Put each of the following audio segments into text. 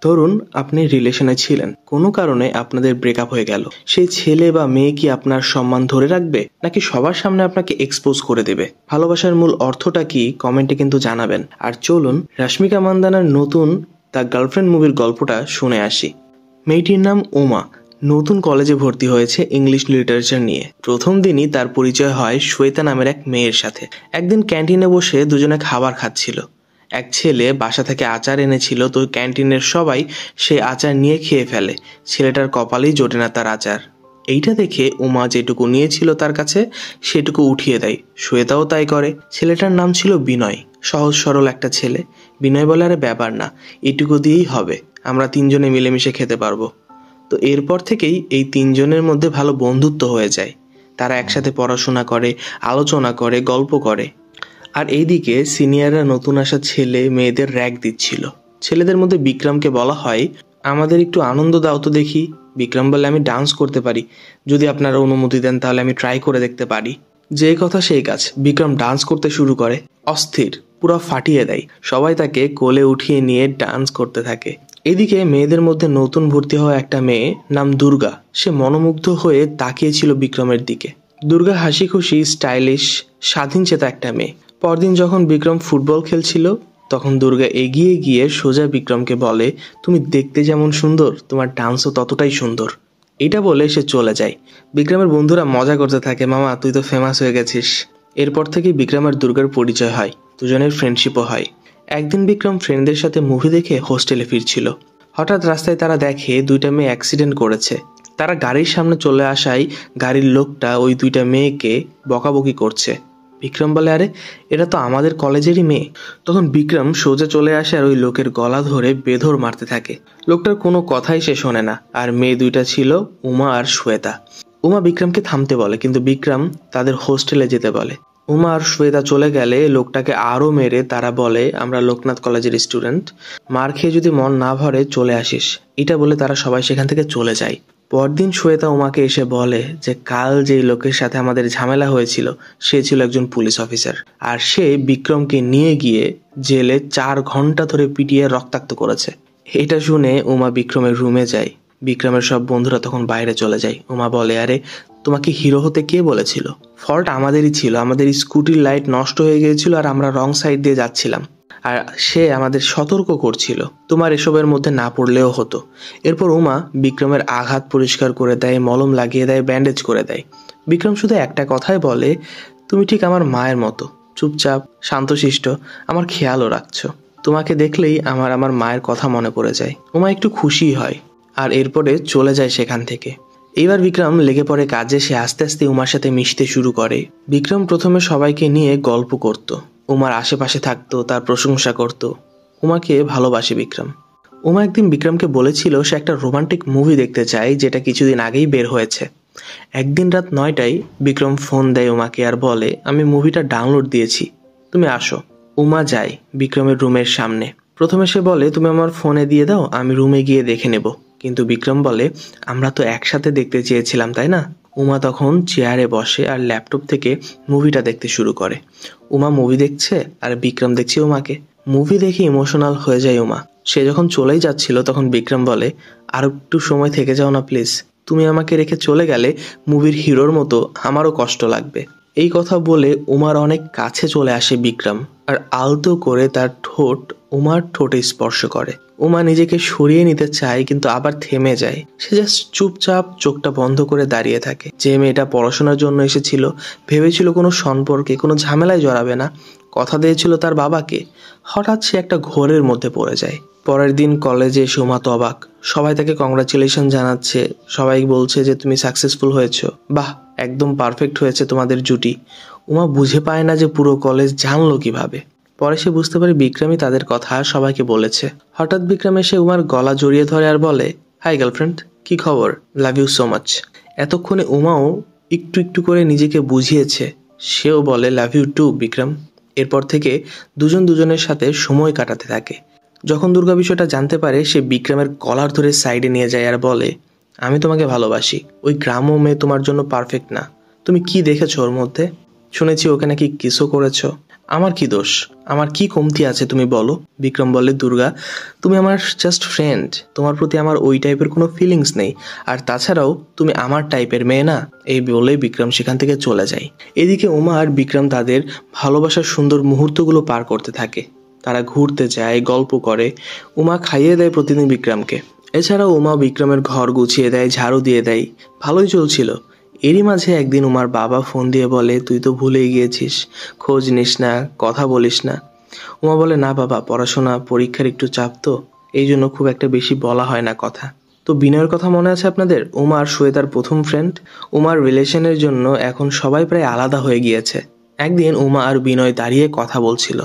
ধরুন আপনি রিলেশনে ছিলেন, কোনো কারণে আপনাদের ব্রেকআপ হয়ে গেল। সেই ছেলে বা মেয়ে কি আপনার সম্মান ধরে রাখবে, নাকি সবার সামনে আপনাকে এক্সপোজ করে দেবে? ভালোবাসার মূল অর্থটা কি কমেন্টে কিন্তু জানাবেন। আর চলুন রশ্মিকা মান্দানার নতুন দ্য গার্লফ্রেন্ড মুভির গল্পটা শুনে আসি। মেয়েটির নাম উমা। নতুন কলেজে ভর্তি হয়েছে ইংলিশ লিটারেচার নিয়ে। প্রথম দিনই তার পরিচয় হয় শ্বেতা নামের এক মেয়ের সাথে। একদিন ক্যান্টিনে বসে দুজনে খাবার খাচ্ছিল। এক ছেলে বাসা থেকে আচার এনেছিল, তো ক্যান্টিনের সবাই সেই আচার নিয়ে খেয়ে ফেলে। ছেলেটার কপালেই জোটে না তার আচার। এইটা দেখে উমা যেটুকু নিয়েছিল তার কাছে সেটুকু উঠিয়ে দেয়। শ্বেতাও তাই করে। ছেলেটার নাম ছিল বিনয়। সহজ সরল একটা ছেলে। বিনয় বলে, আরে ব্যাপার না, এটুকু দিয়েই হবে, আমরা তিনজনে মিলেমিশে খেতে পারবো। তো এরপর থেকেই এই তিনজনের মধ্যে ভালো বন্ধুত্ব হয়ে যায়। তারা একসাথে পড়াশোনা করে, আলোচনা করে, গল্প করে। আর এইদিকে সিনিয়ররা নতুন আসা ছেলে মেয়েদের র‍্যাগ দিচ্ছিল। ছেলেদের মধ্যে বিক্রমকে বলা হয়, আমাদের একটু আনন্দ দাও তো দেখি। বিক্রম বলে, আমি ডান্স করতে পারি, যদি আপনারা অনুমতি দেন তাহলে আমি ট্রাই করে দেখতে পারি। যে কথা সেই কাজ, বিক্রম ডান্স করতে শুরু করে। অস্থির, পুরো ফাটিয়ে দেয়। সবাই তাকে কোলে উঠিয়ে নিয়ে ডান্স করতে থাকে। এদিকে মেয়েদের মধ্যে নতুন ভর্তি হওয়া একটা মেয়ে নাম দুর্গা। সে মনোমুগ্ধ হয়ে তাকিয়েছিল বিক্রমের দিকে। দুর্গা হাসি খুশি, স্টাইলিশ, স্বাধীন চেতা একটা মেয়ে। পরদিন যখন বিক্রম ফুটবল খেলছিল, তখন দুর্গা এগিয়ে গিয়ে সোজা বিক্রমকে বলে, তুমি দেখতে যেমন সুন্দর, তোমার ডান্সও ততটাই সুন্দর। এটা বলে সে চলে যায়। বিক্রমের বন্ধুরা মজা করতে থাকে, মামা তুই তো ফেমাস হয়ে গেছিস। এরপর থেকে বিক্রম আর দুর্গার পরিচয় হয়, দুজনের ফ্রেন্ডশিপও হয়। একদিন বিক্রম ফ্রেন্ডদের সাথে মুভি দেখে হোস্টেলে ফিরছিল। হঠাৎ রাস্তায় তারা দেখে দুইটা মেয়ে অ্যাক্সিডেন্ট করেছে। তারা গাড়ির সামনে চলে আসায় গাড়ির লোকটা ওই দুইটা মেয়েকে বকাবকি করছে। বিক্রম বলে, আরে এটা তো আমাদের কলেজেরই মেয়ে। তখন বিক্রম সোজা চলে আসে আর ওই লোকের গলা ধরে বেধড় মারতে থাকে। লোকটার কোনো কথাই সে শোনে না। আর মেয়ে দুইটা ছিল উমা আর শ্বেতা। উমা বিক্রমকে থামতে বলে, কিন্তু বিক্রম তাদের হোস্টেলে যেতে বলে। উমা আর শ্বেতা চলে গেলে লোকটাকে আরো মেরে তারা বলে, আমরা লোকনাথ কলেজের স্টুডেন্ট, মার খেয়ে যদি মন না ভরে চলে আসিস। এটা বলে তারা সবাই সেখান থেকে চলে যায়। পরদিন শ্বেতা উমাকে এসে বলে যে কাল যেই লোকের সাথে আমাদের ঝামেলা হয়েছিল সে ছিল একজন পুলিশ অফিসার, আর সে বিক্রমকে নিয়ে গিয়ে জেলে 4 ঘন্টা ধরে পিটিয়ে রক্তাক্ত করেছে। এটা শুনে উমা বিক্রমের রুমে যায়। বিক্রমের সব বন্ধুরা তখন বাইরে চলে যায়। উমা বলে, আরে তোমাকে হিরো হতে কে বলেছিল? ফল্ট আমাদেরই ছিল, আমাদের স্কুটির লাইট নষ্ট হয়ে গিয়েছিল আর আমরা রং সাইড দিয়ে যাচ্ছিলাম, আর সে আমাদের সতর্ক করছিল, তোমার এসবের মধ্যে না পড়লেও হতো। এরপর উমা বিক্রমের আঘাত পরিষ্কার করে দেয়, মলম লাগিয়ে দেয়, ব্যান্ডেজ করে দেয়। বিক্রম শুধু একটা কথাই বলে, তুমি ঠিক আমার মায়ের মতো, চুপচাপ, শান্তশিষ্ট, আমার খেয়ালও রাখছো। তোমাকে দেখলেই আমার মায়ের কথা মনে পড়ে যায়। উমা একটু খুশি হয় আর এরপরে চলে যায় সেখান থেকে। এইবার বিক্রম লেগে পড়ে কাজে। সে আস্তে আস্তে উমার সাথে মিশতে শুরু করে। বিক্রম প্রথমে সবাইকে নিয়ে গল্প করত, উমার আশেপাশে থাকতো, তার প্রশংসা করত। উমাকে ভালোবাসে বিক্রম। উমা একদিন বিক্রমকে বলেছিল সে একটা রোমান্টিক মুভি দেখতে চায়, যেটা কিছুদিন আগেই বের হয়েছে। একদিন রাত 9টায় বিক্রম ফোন দেয় উমাকে আর বলে, আমি মুভিটা ডাউনলোড দিয়েছি, তুমি আসো। উমা যায় বিক্রমের রুমের সামনে। প্রথমে সে বলে, তুমি আমার ফোনে দিয়ে দাও, আমি রুমে গিয়ে দেখে নেব। কিন্তু বিক্রম বলে, আমরা তো একসাথে দেখতে চেয়েছিলাম, তাই না? উমা তখন চেয়ারে বসে আর ল্যাপটপ থেকে মুভিটা দেখতে শুরু করে। উমা মুভি দেখছে আর বিক্রম দেখছে উমাকে। মুভি দেখে ইমোশনাল হয়ে যায় উমা। সে যখন চলেই যাচ্ছিল তখন বিক্রম বলে, আর একটু সময় থেকে যাও না প্লিজ, তুমি আমাকে রেখে চলে গেলে মুভির হিরোর মতো আমারও কষ্ট লাগবে। এই কথা বলে উমার অনেক কাছে চলে আসে বিক্রম আর আলতো করে তার ঠোঁট উমার ঠোঁটে স্পর্শ করে। উমা নিজেকে সরিয়ে নিতে চায় কিন্তু আবার থেমে যায়। সে জাস্ট চুপচাপ চোখটা বন্ধ করে দাঁড়িয়ে থাকে। যে মেয়েটা পড়াশোনার জন্য এসেছিল, ভেবেছিল কোনো সম্পর্কে, কোনো ঝামেলায় জড়াবে না, কথা দিয়েছিল তার বাবাকে, হঠাৎ সে একটা ঘোরের মধ্যে পড়ে যায়। পরের দিন কলেজে এসে উমা তো অবাক। সবাই তাকে কংগ্রাচুলেশন জানাচ্ছে, সবাই বলছে যে তুমি সাকসেসফুল হয়েছো, বাহ একদম পারফেক্ট হয়েছে তোমাদের জুটি। উমা বুঝে পায় না যে পুরো কলেজ জানলো কিভাবে। পরে সে বুঝতে পারে বিক্রমই তাদের কথা সবাইকে বলেছে। হঠাৎ বিক্রম এসে উমার গলা জড়িয়ে ধরে আর বলে, হাই গার্লফ্রেন্ড, কি খবর, লাভ ইউ সো মাচ। এতক্ষণে উমাও একটু একটু করে নিজেকে বুঝিয়েছে। সেও বলে, লাভ ইউ টু বিক্রম। এরপর থেকে দুজন দুজনের সাথে সময় কাটাতে থাকে। যখন দুর্গা বিষয়টা জানতে পারে, সে বিক্রমের কলার ধরে সাইডে নিয়ে যায় আর বলে, আমি তোমাকে ভালোবাসি, ওই গ্রাম্য মেয়ে তোমার জন্য পারফেক্ট না। তুমি কি দেখেছো ওর মধ্যে? শুনেছি ওকে নাকি কিসও করেছো। আমার কি দোষ? আমার কি কমতি আছে তুমি বলো? বিক্রম বলে, দুর্গা তুমি আমার জাস্ট ফ্রেন্ড, তোমার প্রতি আমার ওই টাইপের কোনো ফিলিংস নেই, আর তাছাড়াও তুমি আমার টাইপের মেয়ে না। এই বলে বিক্রম সেখান থেকে চলে যায়। এদিকে উমা আর বিক্রম তাদের ভালোবাসার সুন্দর মুহূর্তগুলো পার করতে থাকে। তারা ঘুরতে যায়, গল্প করে, উমা খাইয়ে দেয় প্রতিদিন বিক্রমকে। এছাড়াও উমা বিক্রমের ঘর গুছিয়ে দেয়, ঝাড়ু দিয়ে দেয়। ভালোই চলছিল। এরই মাঝে একদিন উমার বাবা ফোন দিয়ে বলে, তুই তো ভুলেই গিয়েছিস, খোঁজ নিস না, কথা বলিস না। উমা বলে, না বাবা, পড়াশোনা, পরীক্ষার একটু চাপ তো, এই জন্য খুব একটা বেশি বলা হয় না কথা। তো বিনয়ের কথা মনে আছে আপনাদের? উমা আর শ্বেতার প্রথম ফ্রেন্ড। উমার রিলেশনের জন্য এখন সবাই প্রায় আলাদা হয়ে গিয়েছে। একদিন উমা আর বিনয় দাঁড়িয়ে কথা বলছিল,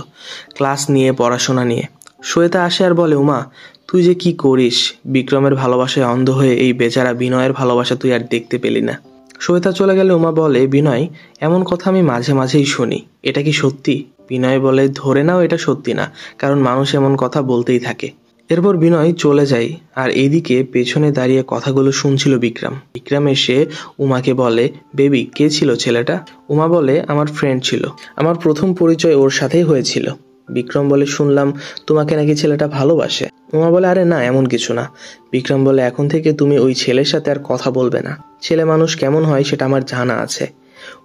ক্লাস নিয়ে, পড়াশোনা নিয়ে। শ্বেতা আসে আর বলে, উমা তুই যে কি করিস, বিক্রমের ভালোবাসায় অন্ধ হয়ে এই বেচারা বিনয়ের ভালোবাসা তুই আর দেখতে পেলি না। শ্বেতা চলে গেলে উমা বলে, বিনয়, এমন কথা আমি মাঝে মাঝেই শুনি, এটা কি সত্যি? বিনয় বলে, ধরে নাও এটা সত্যি না, কারণ মানুষ এমন কথা বলতেই থাকে। এরপর বিনয় চলে যায়, আর এইদিকে পেছনে দাঁড়িয়ে কথাগুলো শুনছিল বিক্রম। বিক্রম এসে উমাকে বলে, বেবি, কে ছিল ছেলেটা? উমা বলে, আমার ফ্রেন্ড ছিল, আমার প্রথম পরিচয় ওর সাথেই হয়েছিল। বিক্রম বলে, শুনলাম তোমাকে নাকি ছেলেটা ভালোবাসে। উমা বলে, আরে না, এমন কিছু না। বিক্রম বলে, এখন থেকে তুমি ওই ছেলের সাথে আর কথা বলবে না, ছেলে মানুষ কেমন হয় সেটা আমার জানা আছে।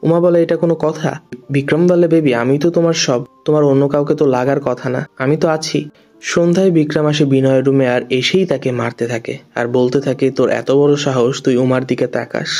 উমা বলে, এটা কোনো কথা? বিক্রম বলে, বেবি, আমি তো তোমার সব, তোমার অন্য কাউকে তো লাগার কথা না, আমি তো আছি। সন্ধ্যায় বিক্রম আসে বিনয়ের রুমে, আর এসেই তাকে মারতে থাকে আর বলতে থাকে, তোর এত বড় সাহস, তুই উমার দিকে তাকাস।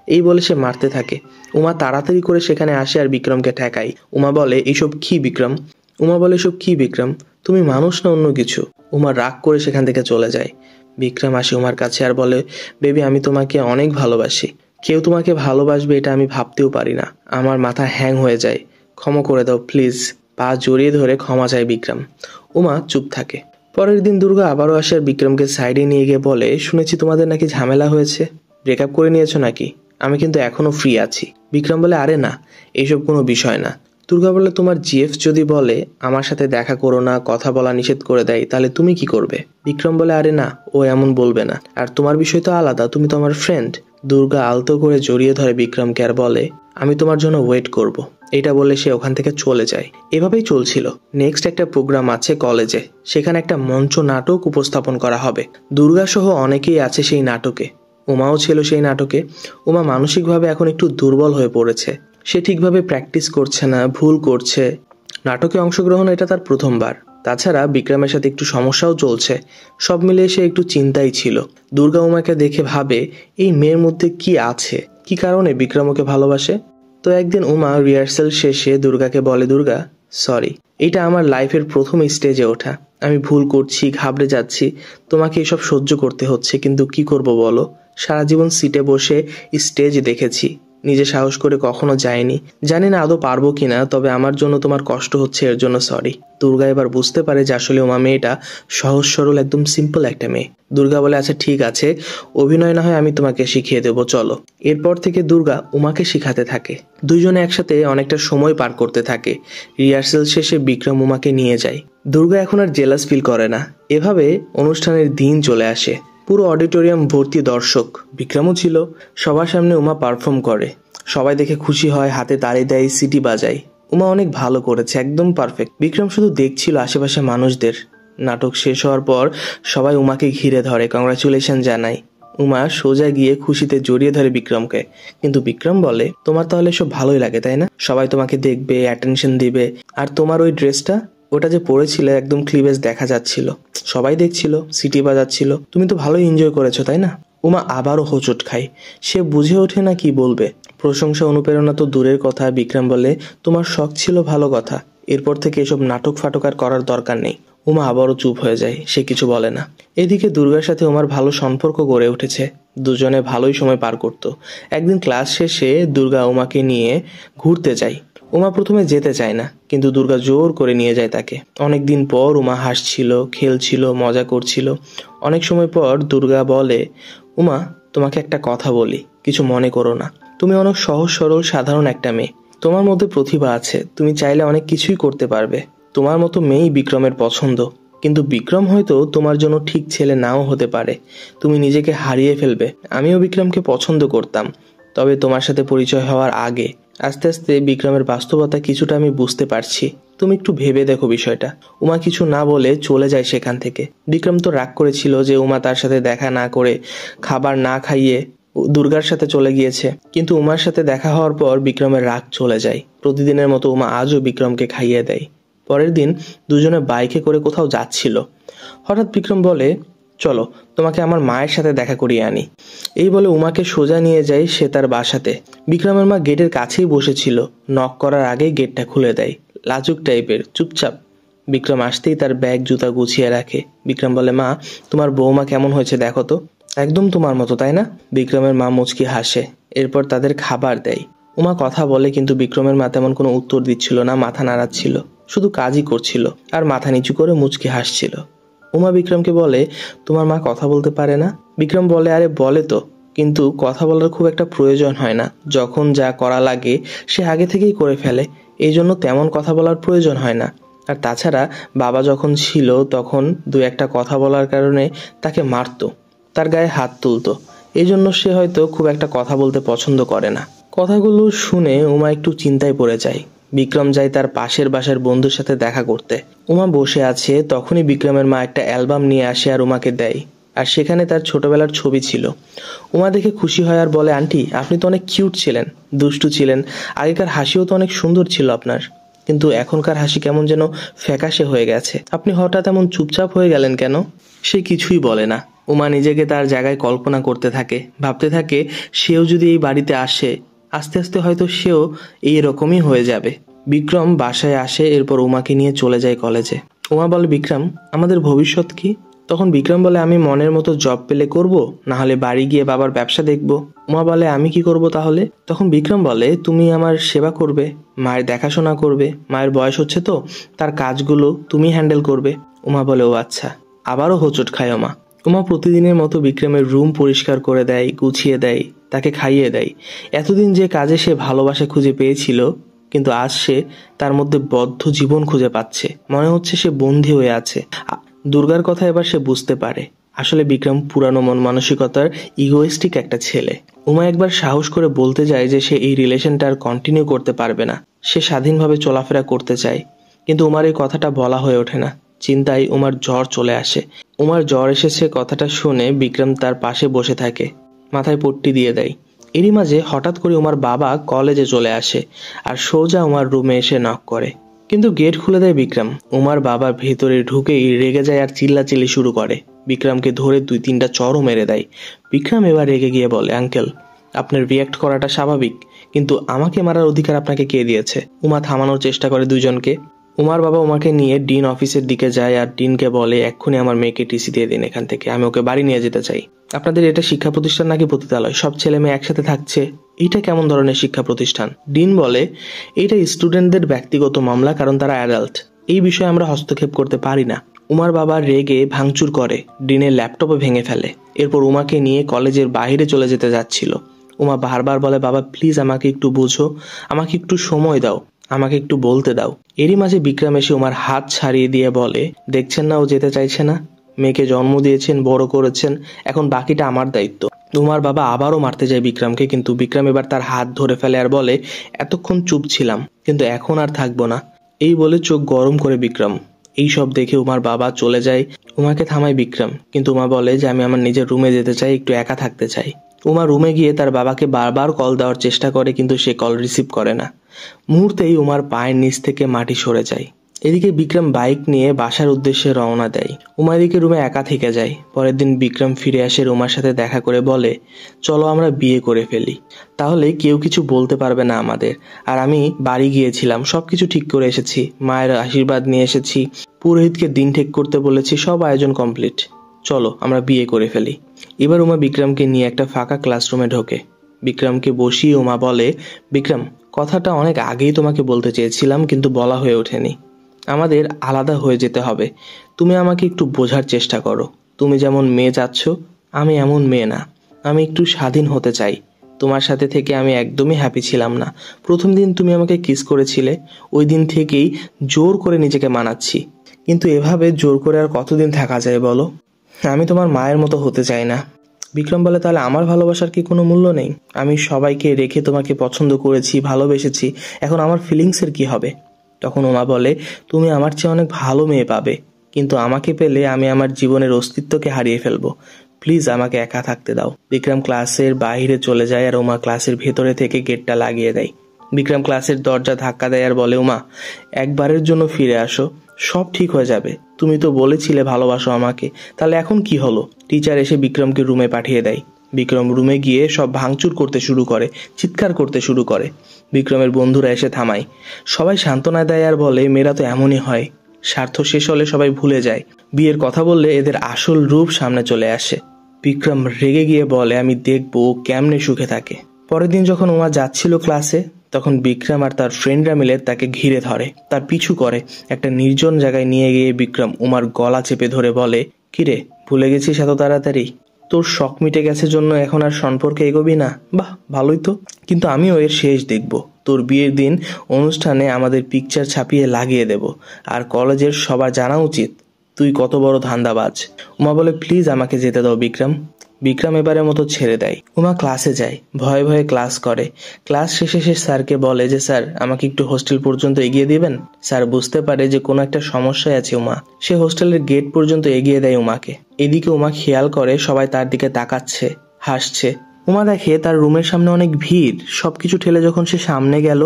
এই বলে সে মারতে থাকে। উমা তাড়াতাড়ি করে সেখানে আসে আর বিক্রমকে ঠেকায়। উমা বলে, এইসব কি বিক্রম? উমা বলে, এসব কি বিক্রম, তুমি মানুষ না অন্য কিছু? উমা রাগ করে সেখান থেকে চলে যায়। বিক্রম আসে উমার কাছে আর বলে, বেবি, আমি তোমাকে অনেক ভালোবাসি, কেউ তোমাকে ভালোবাসবে এটা আমি ভাবতেও পারি না, আমার মাথা হ্যাং হয়ে যায়, ক্ষমা করে দাও প্লিজ। পা জড়িয়ে ধরে ক্ষমা চায় বিক্রম। উমা চুপ থাকে। পরের দিন দুর্গা আবারও আসে আর বিক্রমকে সাইডে নিয়ে গিয়ে বলে, শুনেছি তোমাদের নাকি ঝামেলা হয়েছে, ব্রেকআপ করে নিয়েছো নাকি? আমি কিন্তু এখনো ফ্রি আছি। বিক্রম বলে, আরে না, এইসব কোনো বিষয় না। দুর্গা বলে, তোমার জিএফ যদি বলে আমার সাথে দেখা করো না, কথা বলা নিষেধ করে দেয়, তাহলে তুমি কি করবে? বিক্রম বলে, আরে না, ও এমন বলবে না, আর তোমার বিষয় তো আলাদা, তুমি তো আমার ফ্রেন্ড। দুর্গা আলতো করে জড়িয়ে ধরে বিক্রমকে আর বলে, আমি তোমার জন্য ওয়েট করব। এটা বলে সে ওখান থেকে চলে যায়। এভাবেই চলছিল। নেক্সট একটা প্রোগ্রাম আছে কলেজে, সেখানে একটা মঞ্চ নাটক উপস্থাপন করা হবে। দুর্গা সহ অনেকেই আছে সেই নাটকে। উমাও ছিল সেই নাটকে। উমা মানসিকভাবে এখন একটু দুর্বল হয়ে পড়েছে। সে ঠিকভাবে প্র্যাকটিস করছে না, ভুল করছে। নাটকে অংশগ্রহণ এটা তার প্রথমবার। তাছাড়া বিক্রমের সাথে একটু সমস্যাও চলছে। সব মিলিয়ে সে একটু চিন্তায় ছিল। দুর্গা উমাকে দেখে ভাবে, এই মেয়ের মধ্যে কি আছে, কি কারণে বিক্রম ওকে ভালোবাসে। তো একদিন উমা রিহার্সাল শেষে দুর্গাকে বলে, দুর্গা, সরি, এটা আমার লাইফের প্রথম স্টেজে ওঠা, আমি ভুল করছি, ঘাবড়ে যাচ্ছি, তোমাকে এসব সহ্য করতে হচ্ছে, কিন্তু কি করব বলো, সারা জীবন সিটে বসে স্টেজ দেখেছি, নিজে সাহস করে কখনো যায়নি, জানি না আদৌ পারবো কিনা, তবে আমার জন্য তোমার কষ্ট হচ্ছে, এর জন্য সরি। দুর্গা এবার বুঝতে পারে যে আসলে উমা মেয়েটা সহজ সরল, একদম সিম্পল একটা মেয়ে। দুর্গা বলে, আচ্ছা ঠিক আছে, অভিনয় না হয় আমি তোমাকে শিখিয়ে দেবো, চলো। এরপর থেকে দুর্গা উমাকে শিখাতে থাকে। দুইজনে একসাথে অনেকটা সময় পার করতে থাকে। রিহার্সাল শেষে বিক্রম উমাকে নিয়ে যায়। দুর্গা এখন আর জেলাস ফিল করে না। এভাবে অনুষ্ঠানের দিন চলে আসে। পুরো অডিটোরিয়াম ভর্তি দর্শক। বিক্রমও ছিল। সবার সামনে উমা পারফর্ম করে। সবাই দেখে খুশি হয়, হাতে তালি দেয়, সিটি বাজায়। উমা অনেক ভালো করেছে, একদম পারফেক্ট। বিক্রম শুধু দেখছিল আশেপাশে মানুষদের। নাটক শেষ হওয়ার পর সবাই উমাকে ঘিরে ধরে, কংগ্রাচুলেশন জানায়। উমা সোজা গিয়ে খুশিতে জড়িয়ে ধরে বিক্রমকে। কিন্তু বিক্রম বলে, তোমার তাহলে সব ভালোই লাগে তাই না? সবাই তোমাকে দেখবে, অ্যাটেনশন দিবে, আর তোমার ওই ড্রেসটা, ওটা যে পরেছিলে একদম ক্লিভেজ দেখা যাচ্ছিল, সবাই দেখছিল, সিটি বাজাচ্ছিল, তুমি তো ভালোই এনজয় করেছো তাই না? উমা আবারও হোঁচট খায়। সে বুঝে ওঠে না কি বলবে। প্রশংসা অনুপ্রেরণা তো দূরের কথা। বিক্রম বলে, তোমার শখ ছিল, ভালো কথা, এরপর থেকে এসব নাটক ফাটক আর করার দরকার নেই। উমা আবারও চুপ হয়ে যায়, সে কিছু বলে না। এদিকে দুর্গার সাথে উমার ভালো সম্পর্ক গড়ে উঠেছে। দুজনে ভালোই সময় পার করত। একদিন ক্লাস শেষে দুর্গা উমাকে নিয়ে ঘুরতে যায়। উমা প্রথমে যেতে চায় না, কিন্তু দুর্গা জোর করে নিয়ে যায় তাকে। অনেকদিন পর উমা হাসছিল, খেলছিল, মজা করছিল। অনেক সময় পর দুর্গা বলে, উমা, তোমাকে একটা কথা বলি, কিছু মনে করো না। তুমি অনেক সহজ সরল সাধারণ একটা মেয়ে। তোমার মধ্যে প্রতিভা আছে, তুমি চাইলে অনেক কিছুই করতে পারবে। তোমার মতো মেয়েই বিক্রমের পছন্দ, কিন্তু বিক্রম হয়তো তোমার জন্য ঠিক ছেলে নাও হতে পারে। তুমি নিজেকে হারিয়ে ফেলবে। আমিও বিক্রমকে পছন্দ করতাম, তবে তোমার সাথে পরিচয় হওয়ার আগে। আস্তে আস্তে বিক্রমের বাস্তবতা কিছুটা আমি বুঝতে পারছি, তুমি একটু ভেবে দেখো বিষয়টা। উমা কিছু না বলে চলে যায় সেখান থেকে। বিক্রম তো রাগ করেছিল যে উমা তার সাথে দেখা না করে, খাবার না খাইয়ে দুর্গার সাথে চলে গিয়েছে, কিন্তু উমার সাথে দেখা হওয়ার পর বিক্রমের রাগ চলে যায়। প্রতিদিনের মতো উমা আজও বিক্রমকে খাইয়ে দেয়। পরের দিন দুজনে বাইকে করে কোথাও যাচ্ছিল। হঠাৎ বিক্রম বলে, চলো তোমাকে আমার মায়ের সাথে দেখা করিয়ে আনি। এই বলে উমাকে সোজা নিয়ে যায় সে তার বাসাতে। বিক্রমের মা গেটের কাছেই বসেছিল, নক করার আগেই গেটটা খুলে দেয়। লাজুক টাইপের, চুপচাপ। বিক্রম আসতেই তার ব্যাগ জুতা গুছিয়ে রাখে। বিক্রম বলে, মা তোমার বৌমা কেমন হয়েছে দেখো তো। একদম তোমার মতো, তাই না? বিক্রমের মা মুচকি হাসে। এরপর তাদের খাবার দেয়। উমা কথা বলে, কিন্তু বিক্রমের মা তেমন কোনো উত্তর দিচ্ছিল না, মাথা নাড়াচ্ছিল, শুধু কাজই করছিল আর মাথা নিচু করে মুচকি হাসছিল। উমা বিক্রমকে বলে, তোমার মা কথা বলতে পারে না? বিক্রম বলে, আরে বলে তো, কিন্তু কথা বলার খুব একটা প্রয়োজন হয় না। যখন যা করা লাগে সে আগে থেকেই করে ফেলে, এই জন্য তেমন কথা বলার প্রয়োজন হয় না। আর তাছাড়া বাবা যখন ছিল তখন দু একটা কথা বলার কারণে তাকে মারতো, তার গায়ে হাত তুলতো, এই জন্য সে হয়তো খুব একটা কথা বলতে পছন্দ করে না। কথাগুলো শুনে উমা একটু চিন্তায় পড়ে যায়। বিক্রম যায় তার পাশের বাসার বন্ধুর সাথে দেখা করতে। উমা বসে আছে, তখনই বিক্রমের মা একটা অ্যালবাম নিয়ে আসে আর উমাকে দেয়। আর সেখানে তার ছোটবেলার ছবি ছিল। উমা দেখে খুশি হয় আর বলে, আন্টি আপনি তো অনেক কিউট ছিলেন, দুষ্টু ছিলেন, আগেকার হাসিও তো অনেক সুন্দর ছিল আপনার, কিন্তু এখনকার হাসি কেমন যেন ফ্যাকাশে হয়ে গেছে, আপনি হঠাৎ এমন চুপচাপ হয়ে গেলেন কেন? সে কিছুই বলে না। উমা নিজেকে তার জায়গায় কল্পনা করতে থাকে, ভাবতে থাকে সেও যদি এই বাড়িতে আসে, আস্তে আস্তে হয়তো সেও এইরকমই হয়ে যাবে। বিক্রম বাসায় আসে, এরপর উমাকে নিয়ে চলে যায় কলেজে। উমা বলে, বিক্রম আমাদের ভবিষ্যৎ কি? তখন বিক্রম বলে, আমি মনের মতো জব পেলে করব, না হলে বাড়ি গিয়ে বাবার ব্যবসা দেখব। উমা বলে, আমি কি করব তাহলে? তখন বিক্রম বলে, তুমি আমার সেবা করবে, মায়ের দেখাশোনা করবে, মায়ের বয়স হচ্ছে তো, তার কাজগুলো তুমি হ্যান্ডেল করবে। উমা বলে, ও আচ্ছা। আবারও হোঁচট খায় উমা। উমা প্রতিদিনের মতো বিক্রমের রুম পরিষ্কার করে দেয়, গুছিয়ে দেয়, তাকে খাইয়ে দেয়। এতদিন যে কাজে সে ভালোবাসা খুঁজে পেয়েছিল, কিন্তু আজ সে তার মধ্যে বদ্ধ জীবন খুঁজে পাচ্ছে। মনে হচ্ছে সে বন্দী হয়ে আছে। দুর্গার কথা এবার সে বুঝতে পারে, আসলে বিক্রম পুরানো মন মানসিকতার ইগোইস্টিক একটা ছেলে। উমা একবার সাহস করে বলতে যায় যে সে এই রিলেশনটা আর কন্টিনিউ করতে পারবে না, সে স্বাধীনভাবে চলাফেরা করতে চায়। কিন্তু উমার এই কথাটা বলা হয়ে ওঠে না। চিন্তায় উমার জ্বর চলে আসে। উমার জ্বর এসেছে কথাটা শুনে বিক্রম তার পাশে বসে থাকে, মাথায় পট্টি দিয়ে দেয়। এরই মাঝে হঠাৎ করে উমার বাবা কলেজে চলে আসে আর সোজা উমার রুমে এসে নক করে, কিন্তু গেট খুলে দেয় বিক্রম। উমার বাবা ভেতরে ঢুকেই রেগে যায় আর চিল্লাচিল্লি শুরু করে। বিক্রমকে ধরে 2-3টা চড়ও মেরে দেয়। বিক্রম এবার রেগে গিয়ে বলে, আঙ্কেল আপনার রিয়াক্ট করাটা স্বাভাবিক, কিন্তু আমাকে মারার অধিকার আপনাকে কে দিয়েছে? উমা থামানোর চেষ্টা করে দুজনকে। উমার বাবা উমাকে নিয়ে ডিন অফিসের দিকে যায় আর ডিনকে বলে, এক্ষুনি আমার মেয়েকে টিসি দিয়ে দিন এখান থেকে, আমি ওকে বাড়ি নিয়ে যেতে চাই। আপনাদের এটা শিক্ষা প্রতিষ্ঠান নাকি পতিতালয়? সব ছেলে মেয়ে একসাথে থাকছে, এটা কেমন ধরনের শিক্ষা প্রতিষ্ঠান? ডিন বলে, এটা স্টুডেন্টদের ব্যক্তিগত মামলা, কারণ তারা অ্যাডাল্ট, এই বিষয়ে আমরা হস্তক্ষেপ করতে পারি না। উমার বাবা রেগে ভাঙচুর করে, ডিনের ল্যাপটপে ভেঙে ফেলে। এরপর উমাকে নিয়ে কলেজের বাইরে চলে যেতে যাচ্ছিল। উমা বারবার বলে, বাবা প্লিজ আমাকে একটু বোঝো, আমাকে একটু সময় দাও, আমাকে একটু বলতে দাও। এরই মাঝে বিক্রম এসে উমার হাত ছাড়িয়ে দিয়ে বলে, দেখছেন না ও যেতে চাইছে না, মেয়েকে জন্ম দিয়েছেন, বড় করেছেন, এখন বাকিটা আমার দায়িত্ব। উমার বাবা আবারও মারতে যায় বিক্রমকে, কিন্তু বিক্রম এবার তার হাত ধরে ফেলে আর বলে, এতক্ষণ চুপ ছিলাম, কিন্তু এখন আর থাকবো না। এই বলে চোখ গরম করে বিক্রম। এই সব দেখে উমার বাবা চলে যায়। উমাকে থামায় বিক্রম, কিন্তু উমা বলে যে আমি আমার নিজের রুমে যেতে চাই, একটু একা থাকতে চাই। উমা রুমে গিয়ে তার বাবাকে বারবার কল দেওয়ার চেষ্টা করে, কিন্তু সে কল রিসিভ করে না। মুহূর্তেই উমার পায়ের নিচ থেকে মাটি সরে যায়। এদিকে বিক্রম বাইক নিয়ে বাসার উদ্দেশ্যে রওনা দেয়। উমা এদিকে রুমে একা থেকে যায়। পরের দিন বিক্রম ফিরে আসে, উমার সাথে দেখা করে বলে, চলো আমরা বিয়ে করে ফেলি, তাহলে কেউ কিছু বলতে পারবে না আমাদের। আর আমি বাড়ি গিয়েছিলাম, সবকিছু ঠিক করে এসেছি, মায়ের আশীর্বাদ নিয়ে এসেছি, পুরোহিতকে দিন ঠিক করতে বলেছি, সব আয়োজন কমপ্লিট, চলো আমরা বিয়ে করে ফেলি। এবার উমা বিক্রমকে নিয়ে একটা ফাঁকা ক্লাসরুমে ঢোকে। বিক্রমকে বসিয়ে উমা বলে, বিক্রম কথাটা অনেক আগেই তোমাকে বলতে চেয়েছিলাম, কিন্তু বলা হয়ে ওঠেনি। আমাদের আলাদা হয়ে যেতে হবে, তুমি আমাকে একটু বোঝার চেষ্টা করো। তুমি যেমন মেয়ে চাচ্ছ, আমি এমন মেয়ে না, আমি একটু স্বাধীন হতে চাই। তোমার সাথে থেকে আমি একদমই হ্যাপি ছিলাম না। প্রথম দিন তুমি আমাকে কিস করেছিলে, ওই দিন থেকেই জোর করে নিজেকে মানাচ্ছি, কিন্তু এভাবে জোর করে আর কতদিন থাকা যায় বলো? আমি তোমার মায়ের মতো হতে চাই না, বিক্রম বলে, তাহলে আমার ভালোবাসার কি কোনো মূল্য নেই? আমি সবাইকে রেখে তোমাকে পছন্দ করেছি, ভালোবেসেছি, এখন আমার ফিলিংসের কি হবে? তখন উমা বলে, তুমি আমার চেয়ে অনেক ভালো মেয়ে পাবে, কিন্তু আমাকে পেলে আমি আমার জীবনের অস্তিত্বকে হারিয়ে ফেলবো। প্লিজ আমাকে একা থাকতে দাও। বিক্রম ক্লাসের বাইরে চলে যায় আর উমা ক্লাসের ভেতরে থেকে গেটটা লাগিয়ে দেয়। বিক্রম ক্লাসের দরজা ধাক্কা দেয় আর বলে, উমা, একবারের জন্য ফিরে আসো, সব ঠিক হয়ে যাবে। তুমি তো বলেছিলে ভালোবাসো আমাকে, তাহলে এখন কি হলো? টিচার এসে বিক্রমকে রুমে পাঠিয়ে দেয়। বিক্রম রুমে গিয়ে সব ভাঙচুর করতে শুরু করে, চিৎকার করতে শুরু করে। বিক্রমের বন্ধুরা এসে থামায়, সবাই সান্ত্বনা দেয় আর বলে, মেয়েরা তো এমনই হয়, স্বার্থ শেষ হলে সবাই ভুলে যায়, বিয়ের কথা বললে এদের আসল রূপ সামনে চলে আসে। বিক্রম রেগে গিয়ে বলে, আমি দেখবো কেমনে সুখে থাকে। পরের দিন যখন উমা যাচ্ছিল ক্লাসে, তখন বিক্রম আর তার ফ্রেন্ডরা মিলে তাকে ঘিরে ধরে, তার পিছু করে। একটা নির্জন জায়গায় নিয়ে গিয়ে বিক্রম উমার গলা চেপে ধরে বলে, কিরে, ভুলে গেছিস এত তাড়াতাড়ি? তোর শখ মিটে গেছে জন্য এখন আর সম্পর্কে এগোবি না? বাহ, ভালোই তো, কিন্তু আমিও এর শেষ দেখব। তোর বিয়ের দিন অনুষ্ঠানে আমাদের পিকচার ছাপিয়ে লাগিয়ে দেব, আর কলেজের সবার জানা উচিত তুই কত বড় ধান্দাবাজ। উমা বলে, প্লিজ আমাকে যেতে দাও বিক্রম। বিক্রম এবারের মতো ছেড়ে দেয়। উমা ক্লাসে যায়, ভয়ে ভয়ে ক্লাস করে। ক্লাস শেষে সে স্যারকে বলে যে, স্যার আমাকে একটু হোস্টেল পর্যন্ত এগিয়ে দিবেন। স্যার বুঝতে পারে যে কোনো একটা সমস্যায় আছে উমা। সে হোস্টেলের গেট পর্যন্ত এগিয়ে দেয় উমাকে। এদিকে উমা খেয়াল করে সবাই তার দিকে তাকাচ্ছে, হাসছে। উমা দেখে তার রুমের সামনে অনেক ভিড়। সবকিছু ঠেলে যখন সে সামনে গেল,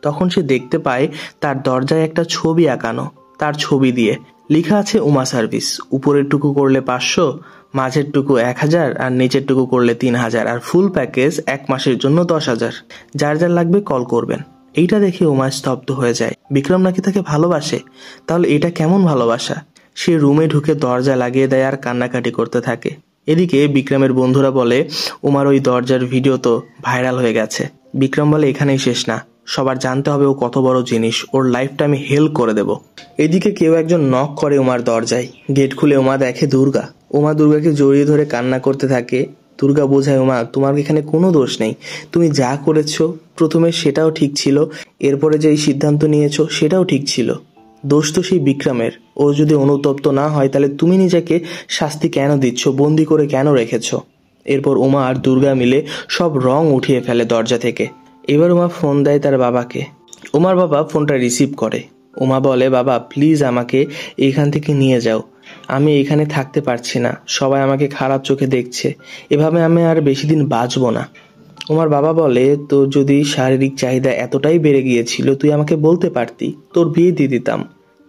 তখন সে দেখতে পায় তার দরজায় একটা ছবি আঁকানো। তার ছবি দিয়ে লেখা আছে উমা সার্ভিস। উপরের টুকু করলে 500, মাঝের টুকু 1000, আর নিচের টুকু করলে 3000, আর ফুল প্যাকেজ 1 মাসের জন্য 10,000। যার যার লাগবে কল করবেন। এইটা দেখে উমা স্তব্ধ হয়ে যায়। বিক্রম নাকি তাকে ভালোবাসে? তাহলে এটা কেমন ভালোবাসা? সে রুমে ঢুকে দরজা লাগিয়ে দেয় আর কান্নাকাটি করতে থাকে। এদিকে বিক্রমের বন্ধুরা বলে, উমার ওই দরজার ভিডিও তো ভাইরাল হয়ে গেছে। বিক্রম বলে, এখানেই শেষ না, সবার জানতে হবে ও কত বড় জিনিস, ওর লাইফটা আমি হেল্প করে দেব। এদিকে কেউ একজন নক করে উমার দরজায়। গেট খুলে উমা দেখে দুর্গা। উমা দুর্গাকে জড়িয়ে ধরে কান্না করতে থাকে। দুর্গা বোঝায়, উমা, তোমার এখানে কোনো দোষ নেই। তুমি যা করেছো প্রথমে সেটাও ঠিক ছিল, এরপরে যে এই সিদ্ধান্ত নিয়েছো সেটাও ঠিক ছিল। দোষ তো সেই বিক্রমের। ও যদি অনুতপ্ত না হয় তাহলে তুমি নিজেকে শাস্তি কেন দিচ্ছ, বন্দি করে কেন রেখেছো? এরপর উমা আর দুর্গা মিলে সব রং উঠিয়ে ফেলে দরজা থেকে। এবার উমা ফোন দেয় তার বাবাকে। উমার বাবা ফোনটা রিসিভ করে। উমা বলে, বাবা প্লিজ আমাকে এইখান থেকে নিয়ে যাও, আমি এখানে থাকতে পারছি না, সবাই আমাকে খারাপ চোখে দেখছে, এভাবে আমি আর বেশি দিন বাঁচবো না। উমার বাবা বলে, তোর যদি শারীরিক চাহিদা এতটাই বেড়ে গিয়েছিল তুই আমাকে বলতে পারতি, তোর বিয়ে দিয়ে দিতাম।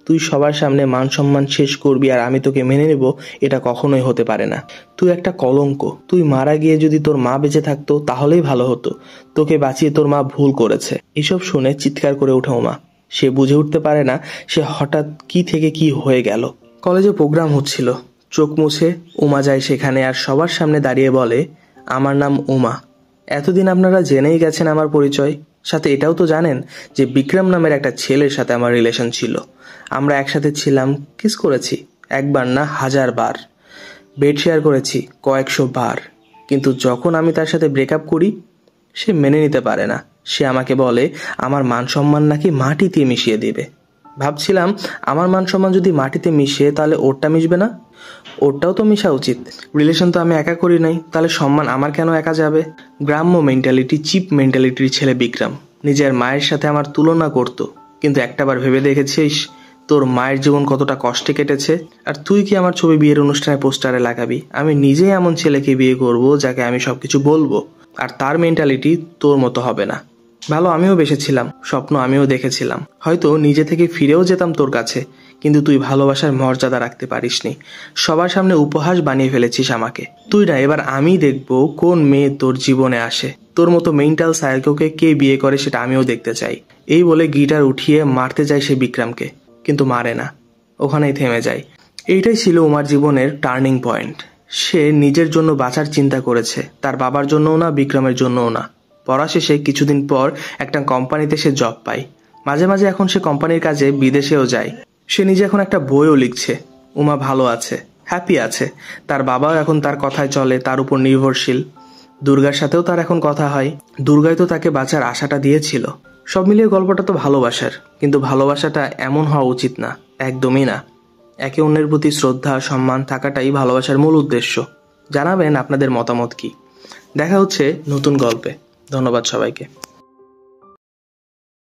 তুই সবার সামনে মান সম্মান শেষ করবি আর আমি তোকে মেনে নেব, এটা কখনোই হতে পারে না। তুই একটা কলঙ্ক। তুই মারা গিয়ে যদি তোর মা বেঁচে থাকতো তাহলেই ভালো হতো, তোকে বাঁচিয়ে তোর মা ভুল করেছে। এসব শুনে চিৎকার করে ওঠে উমা। সে বুঝে উঠতে পারে না সে হঠাৎ কি থেকে কি হয়ে গেল। কলেজে প্রোগ্রাম হচ্ছিল। চোখ মুছে উমা যায় সেখানে আর সবার সামনে দাঁড়িয়ে বলে, আমার নাম উমা। এতদিন আপনারা জেনেই গেছেন আমার পরিচয়, সাথে এটাও তো জানেন যে বিক্রম নামের একটা ছেলের সাথে আমার রিলেশন ছিল। আমরা একসাথে ছিলাম, কিস করেছি, একবার না 1000 বার, বেড শেয়ার করেছি কয়েকশো বার। কিন্তু যখন আমি তার সাথে ব্রেকআপ করি, সে মেনে নিতে পারে না। সে আমাকে বলে আমার মান সম্মান নাকি মাটিতে মিশিয়ে দিবে। ভাবছিলাম আমার মান সম্মান যদি মাটিতে মিশে তাহলে ওরটা মিশবে না? ওরটাও তো মিশা উচিত। রিলেশন তো আমি একা করি নাই, তাহলে সম্মান আমার কেন একা যাবে? গ্রাম্য মেন্টালিটি, চিপ মেন্টালিটির ছেলে বিক্রম নিজের মায়ের সাথে আমার তুলনা করত। কিন্তু একটাবার ভেবে দেখেছিস তোর মায়ের জীবন কতটা কষ্টে কেটেছে? আর তুই কি আমার ছবি বিয়ের অনুষ্ঠানে পোস্টারে লাগাবি? আমি নিজেই এমন ছেলেকে বিয়ে করব যাকে আমি সবকিছু বলবো, আর তার মেন্টালিটি তোর মতো হবে না। ভালো আমিও বেসেছিলাম, স্বপ্ন আমিও দেখেছিলাম, হয়তো নিজে থেকে ফিরেও যেতাম তোর কাছে, কিন্তু তুই ভালোবাসার মর্যাদা রাখতে পারিসনি। সবার সামনে উপহাস বানিয়ে ফেলেছিস আমাকে। তুই না, এবার আমি দেখবো কোন মেয়ে তোর জীবনে আসে। তোর মতো মেন্টাল সাইকোকে কে বিয়ে করে সেটা আমিও দেখতে চাই। এই বলে গিটার উঠিয়ে মারতে যায় সে বিক্রমকে, কিন্তু মারে না, ওখানেই থেমে যায়। এইটাই ছিল উমার জীবনের টার্নিং পয়েন্ট। সে নিজের জন্য বাঁচার চিন্তা করেছে, তার বাবার জন্যও না, বিক্রমের জন্যও না। পড়া শেষে কিছুদিন পর একটা কোম্পানিতে সে জব পায়। মাঝে মাঝে এখন সে কোম্পানির কাজে বিদেশেও যায়। সে নিজে এখন একটা বইও লিখছে। উমা ভালো আছে, হ্যাপি আছে। তার বাবাও এখন তার কথায় চলে, তার উপর নির্ভরশীল। দুর্গার সাথেও তার এখন কথা হয়। দুর্গাই তো তাকে বাঁচার আশাটা দিয়েছিল। সব মিলিয়ে গল্পটা তো ভালোবাসার, কিন্তু ভালোবাসাটা এমন হওয়া উচিত না, একদমই না। একে অন্যের প্রতি শ্রদ্ধা সম্মান থাকাটাই ভালোবাসার মূল উদ্দেশ্য। জানাবেন আপনাদের মতামত কি। দেখা হচ্ছে নতুন গল্পে। ধন্যবাদ সবাইকে।